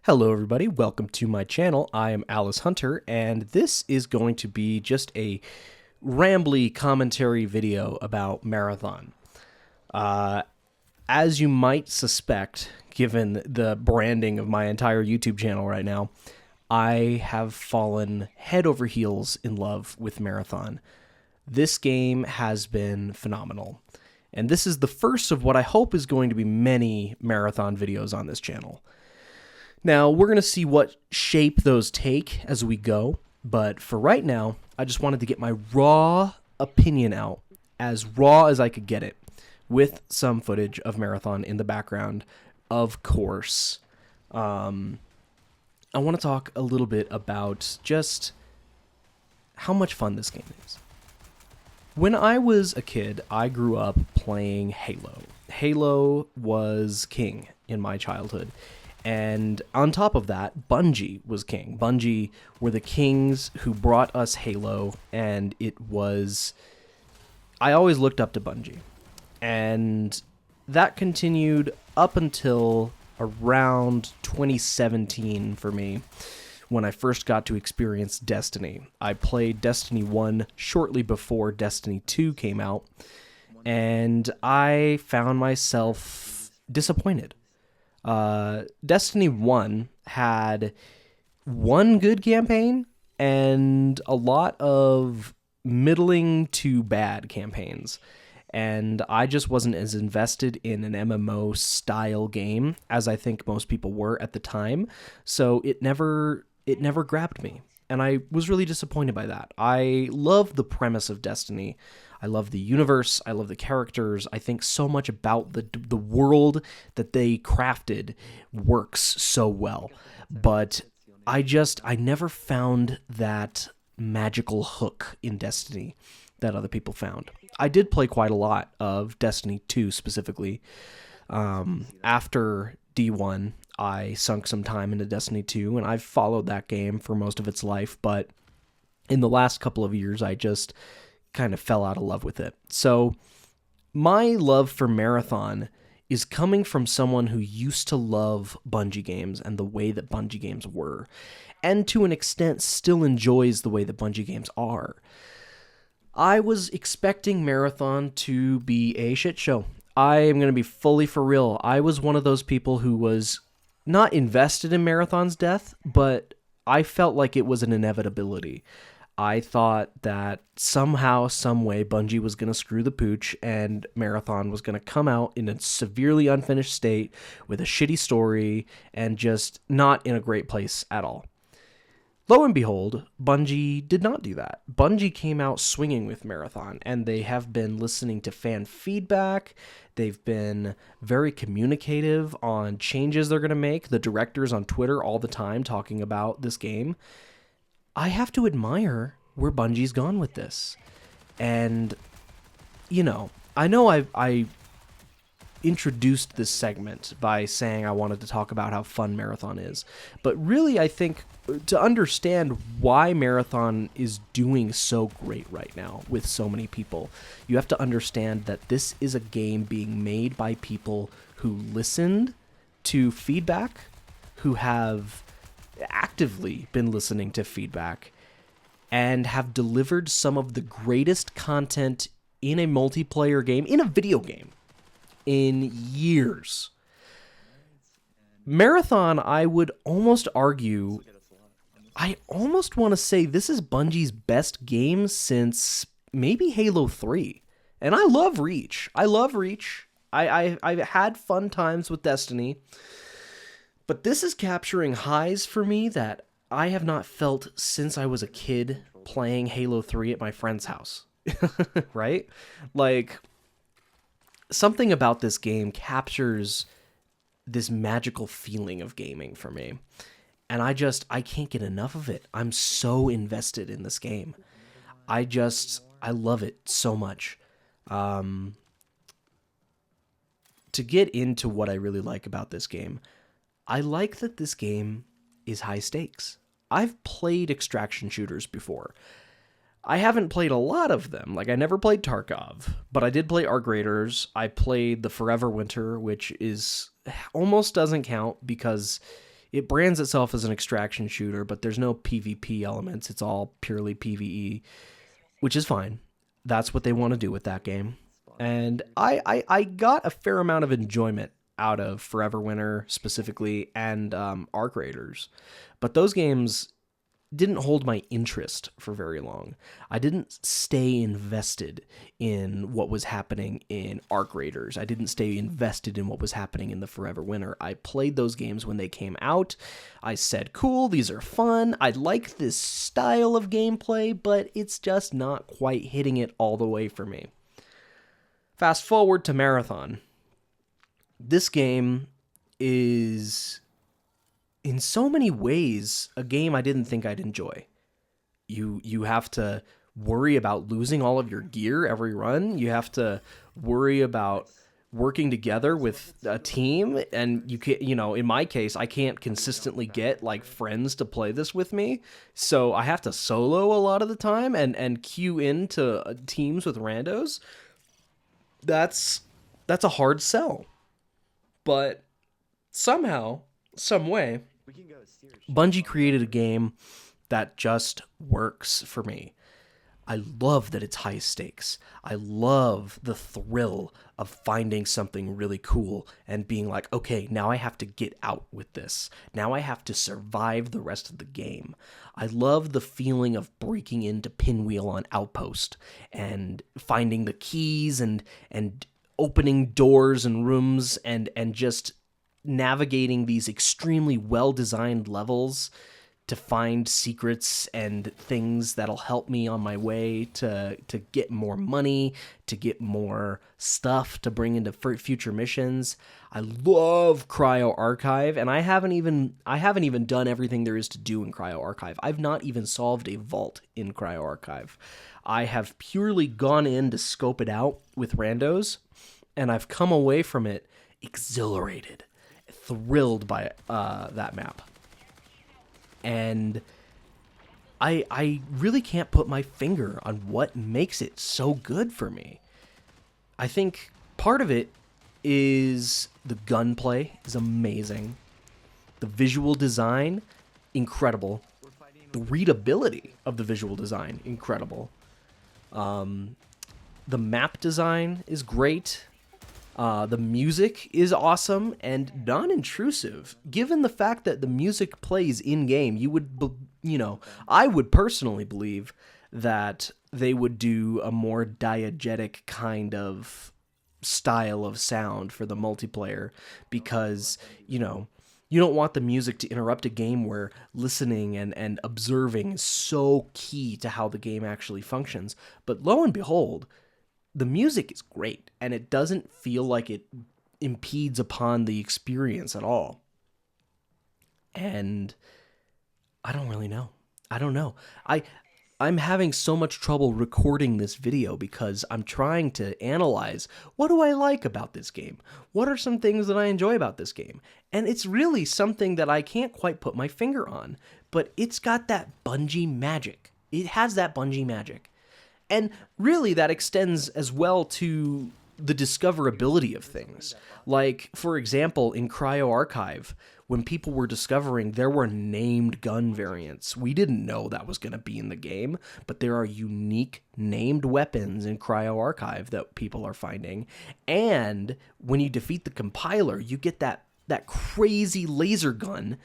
Hello everybody, welcome to my channel. I am Alice Hunter, and this is going to be just a rambly commentary video about Marathon. As you might suspect, given the branding of my entire YouTube channel right now, I have fallen head over heels in love with Marathon. This game has been phenomenal, and this is the first of what I hope is going to be many Marathon videos on this channel. Now, we're going to see what shape those take as we go, but for right now, I just wanted to get my raw opinion out, as raw as I could get it, with some footage of Marathon in the background, of course. I want to talk a little bit about just how much fun this game is. When I was a kid, I grew up playing Halo. Halo was king in my childhood. And on top of that, Bungie was king. Bungie were the kings who brought us Halo, and it was... I always looked up to Bungie. And that continued up until around 2017 for me, when I first got to experience Destiny. I played Destiny 1 shortly before Destiny 2 came out, and I found myself disappointed. Destiny 1 had one good campaign and a lot of middling to bad campaigns. And I just wasn't as invested in an MMO style game as I think most people were at the time. So it never grabbed me. And I was really disappointed by that. I love the premise of Destiny. I love the universe. I love the characters. I think so much about the world that they crafted works so well. But I never found that magical hook in Destiny that other people found. I did play quite a lot of Destiny 2 specifically. After D1, I sunk some time into Destiny 2, and I've followed that game for most of its life, but in the last couple of years, I just kind of fell out of love with it. So my love for Marathon is coming from someone who used to love Bungie games and the way that Bungie games were, and to an extent still enjoys the way that Bungie games are. I was expecting Marathon to be a shit show. I am going to be fully for real. I was one of those people who was not invested in Marathon's death, but I felt like it was an inevitability. I thought that somehow, some way, Bungie was going to screw the pooch and Marathon was going to come out in a severely unfinished state with a shitty story and just not in a great place at all. Lo and behold, Bungie did not do that. Bungie came out swinging with Marathon, and they have been listening to fan feedback. They've been very communicative on changes they're going to make. The directors on Twitter all the time talking about this game. I have to admire where Bungie's gone with this. And, you know I introduced this segment by saying I wanted to talk about how fun Marathon is. But really, I think to understand why Marathon is doing so great right now with so many people, you have to understand that this is a game being made by people who listened to feedback, who have actively been listening to feedback, and have delivered some of the greatest content in a multiplayer game, in a video game, in years. Marathon, I would almost argue, I almost want to say this is Bungie's best game since maybe Halo 3. And I love Reach. I've had fun times with Destiny. But this is capturing highs for me that I have not felt since I was a kid playing Halo 3 at my friend's house. Right? Like, something about this game captures this magical feeling of gaming for me. And I can't get enough of it. I'm so invested in this game. I love it so much. To get into what I really like about this game, I like that this game is high stakes. I've played extraction shooters before. I haven't played a lot of them. Like, I never played Tarkov, but I did play Arc Raiders. I played the Forever Winter, which is almost doesn't count because it brands itself as an extraction shooter, but there's no PvP elements. It's all purely PvE, which is fine. That's what they want to do with that game. And I got a fair amount of enjoyment out of Forever Winter specifically and Arc Raiders. But those games didn't hold my interest for very long. I didn't stay invested in what was happening in Arc Raiders. I didn't stay invested in what was happening in the Forever Winter. I played those games when they came out. I said, cool, these are fun. I like this style of gameplay, but it's just not quite hitting it all the way for me. Fast forward to Marathon. This game is, in so many ways, a game I didn't think I'd enjoy. You have to worry about losing all of your gear every run. You have to worry about working together with a team, and you can't, in my case, I can't consistently get like friends to play this with me, so I have to solo a lot of the time and queue into teams with randos. That's a hard sell. But somehow, some way, Bungie created a game that just works for me. I love that it's high stakes. I love the thrill of finding something really cool and being like, okay, now I have to get out with this. Now I have to survive the rest of the game. I love the feeling of breaking into Pinwheel on Outpost and finding the keys and opening doors and rooms and just navigating these extremely well-designed levels to find secrets and things that'll help me on my way to get more money, to get more stuff to bring into future missions. I love Cryo Archive, and I haven't even done everything there is to do in Cryo Archive. I've not even solved a vault in Cryo Archive. I have purely gone in to scope it out with randos, and I've come away from it exhilarated, thrilled by that map. And I really can't put my finger on what makes it so good for me. I think part of it is the gunplay is amazing. The visual design, incredible. The readability of the visual design, incredible. The map design is great. The music is awesome and non-intrusive. Given the fact that the music plays in-game, I would personally believe that they would do a more diegetic kind of style of sound for the multiplayer because, you don't want the music to interrupt a game where listening and observing is so key to how the game actually functions. But lo and behold, the music is great, and it doesn't feel like it impedes upon the experience at all. And I don't really know. I don't know. I'm having so much trouble recording this video because I'm trying to analyze, what do I like about this game? What are some things that I enjoy about this game? And it's really something that I can't quite put my finger on, but it's got that Bungie magic. It has that Bungie magic. And really, that extends as well to the discoverability of things. Like, for example, in Cryo Archive, when people were discovering there were named gun variants, we didn't know that was going to be in the game, but there are unique named weapons in Cryo Archive that people are finding. And when you defeat the compiler, you get that crazy laser gun.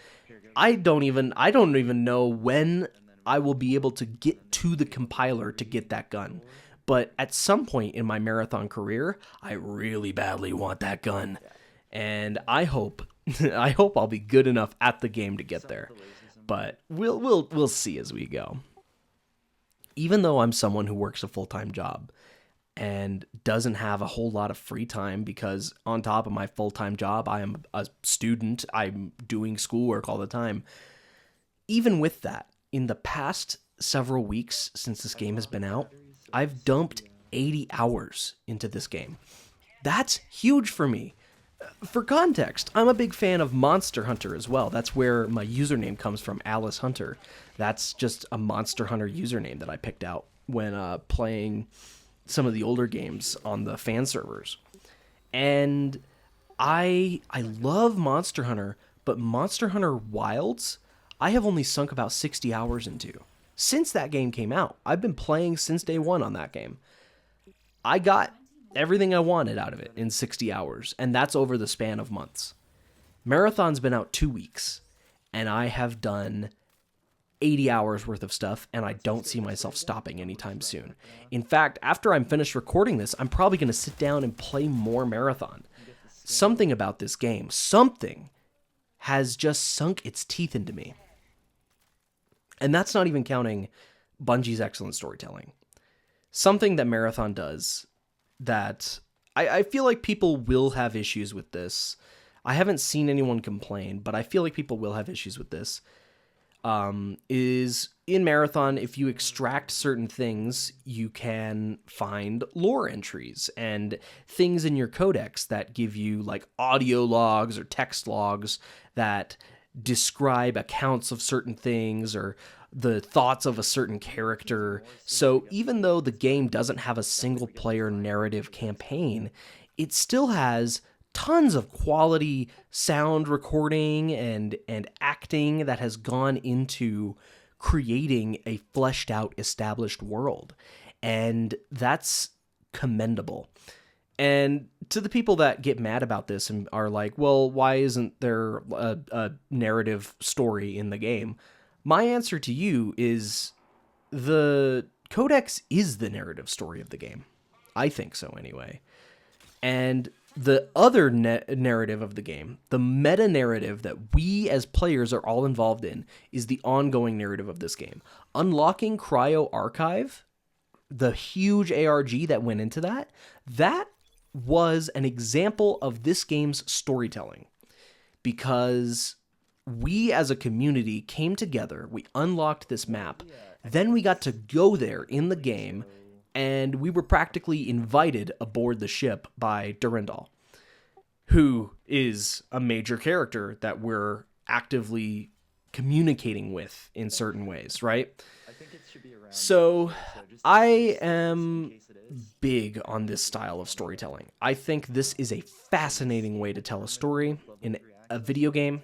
I don't even know when I will be able to get to the compiler to get that gun. But at some point in my Marathon career, I really badly want that gun. And I hope I'll be good enough at the game to get there. But we'll see as we go. Even though I'm someone who works a full-time job and doesn't have a whole lot of free time because on top of my full-time job, I am a student, I'm doing schoolwork all the time. Even with that, in the past several weeks since this game has been out, I've dumped 80 hours into this game. That's huge for me. For context, I'm a big fan of Monster Hunter as well. That's where my username comes from, Alice Hunter. That's just a Monster Hunter username that I picked out when playing some of the older games on the fan servers. And I love Monster Hunter, but Monster Hunter Wilds, I have only sunk about 60 hours into. Since that game came out, I've been playing since day one on that game. I got everything I wanted out of it in 60 hours, and that's over the span of months. Marathon's been out 2 weeks, and I have done 80 hours worth of stuff, and I don't see myself stopping anytime soon. In fact, after I'm finished recording this, I'm probably going to sit down and play more Marathon. Something about this game, something has just sunk its teeth into me. And that's not even counting Bungie's excellent storytelling. Something that Marathon does that I feel like people will have issues with this. I haven't seen anyone complain, but I feel like people will have issues with this. Is in Marathon, if you extract certain things, you can find lore entries and things in your codex that give you like audio logs or text logs that describe accounts of certain things or the thoughts of a certain character. So even though the game doesn't have a single player narrative campaign, it still has tons of quality sound recording and acting that has gone into creating a fleshed out, established world. And that's commendable. And to the people that get mad about this and are like, well, why isn't there a narrative story in the game? My answer to you is the Codex is the narrative story of the game. I think so anyway. And the other narrative of the game, the meta narrative that we as players are all involved in, is the ongoing narrative of this game. Unlocking Cryo Archive, the huge ARG that went into that was an example of this game's storytelling. Because we as a community came together, we unlocked this map, then we got to go there in the game, and we were practically invited aboard the ship by Durandal, who is a major character that we're actively communicating with in certain ways, right? So I am big on this style of storytelling. I think this is a fascinating way to tell a story in a video game.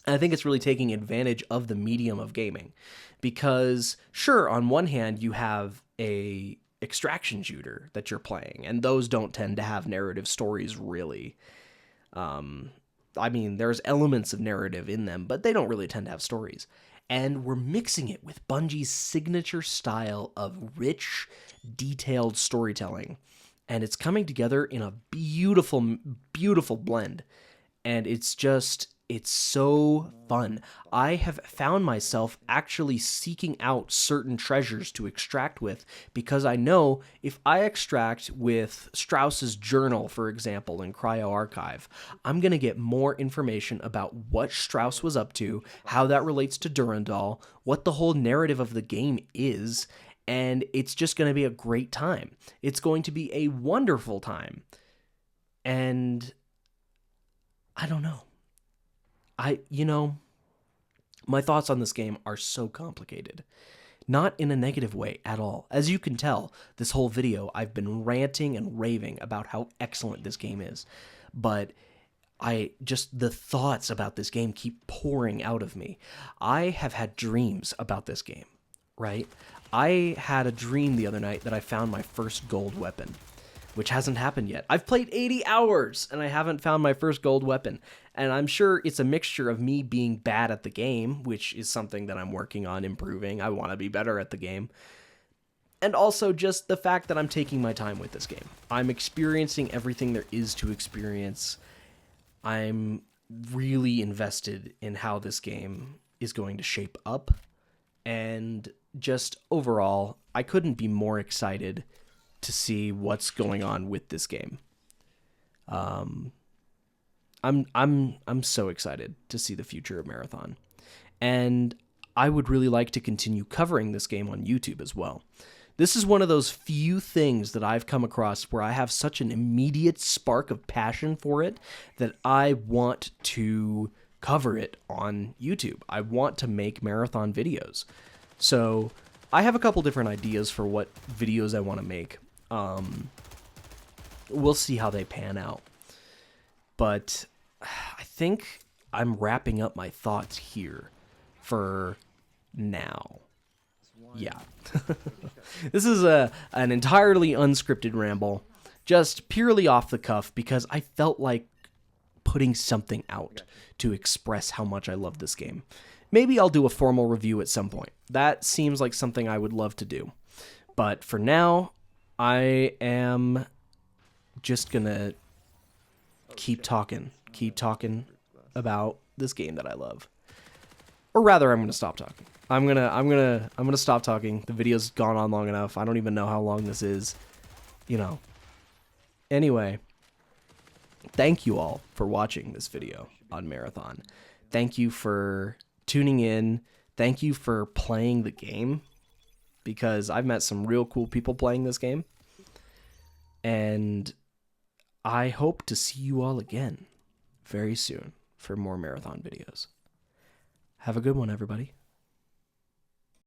And I think it's really taking advantage of the medium of gaming. Because, sure, on one hand, you have a extraction shooter that you're playing, and those don't tend to have narrative stories, really. I mean, there's elements of narrative in them, but they don't really tend to have stories. And we're mixing it with Bungie's signature style of rich, detailed storytelling. And it's coming together in a beautiful, beautiful blend. And it's so fun. I have found myself actually seeking out certain treasures to extract with, because I know if I extract with Strauss's journal, for example, in Cryo Archive, I'm going to get more information about what Strauss was up to, how that relates to Durandal, what the whole narrative of the game is, and it's just going to be a great time. It's going to be a wonderful time. And I don't know. My thoughts on this game are so complicated. Not in a negative way at all. As you can tell, this whole video, I've been ranting and raving about how excellent this game is. But the thoughts about this game keep pouring out of me. I have had dreams about this game, right? I had a dream the other night that I found my first gold weapon, which hasn't happened yet. I've played 80 hours and I haven't found my first gold weapon. And I'm sure it's a mixture of me being bad at the game, which is something that I'm working on improving. I want to be better at the game. And also just the fact that I'm taking my time with this game. I'm experiencing everything there is to experience. I'm really invested in how this game is going to shape up. And just overall, I couldn't be more excited to see what's going on with this game. I'm so excited to see the future of Marathon. And I would really like to continue covering this game on YouTube as well. This is one of those few things that I've come across where I have such an immediate spark of passion for it that I want to cover it on YouTube. I want to make Marathon videos. So I have a couple different ideas for what videos I want to make. We'll see how they pan out. But I think I'm wrapping up my thoughts here for now. Yeah. This is an entirely unscripted ramble, just purely off the cuff because I felt like putting something out to express how much I love this game. Maybe I'll do a formal review at some point. That seems like something I would love to do. But for now, I am just gonna keep talking about this game that I love. Or rather, I'm gonna stop talking. I'm gonna stop talking. The video's gone on long enough. I don't even know how long this is. You know. Anyway, thank you all for watching this video on Marathon. Thank you for tuning in. Thank you for playing the game, because I've met some real cool people playing this game. And I hope to see you all again very soon for more Marathon videos. Have a good one, everybody.